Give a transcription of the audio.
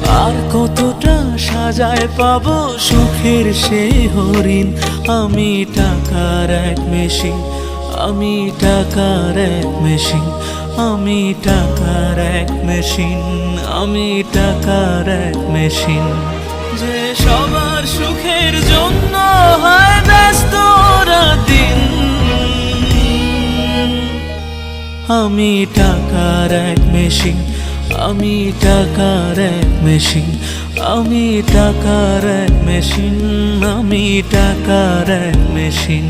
আর কতটা সাজায় পাবো সুখের সেই হরিণ। আমি টাকার এক মেশিন, আমি টাকার এক মেশিন, আমি টাকার এক মেশিন, আমি টাকার এক মেশিন। যে সবার সুখের জন্য হয় ব্যস্ত দিন। আমি টাকার এক মেশিন, আমি টাকার এক মেশিন, আমি টাকার এক মেশিন, আমি টাকার এক মেশিন।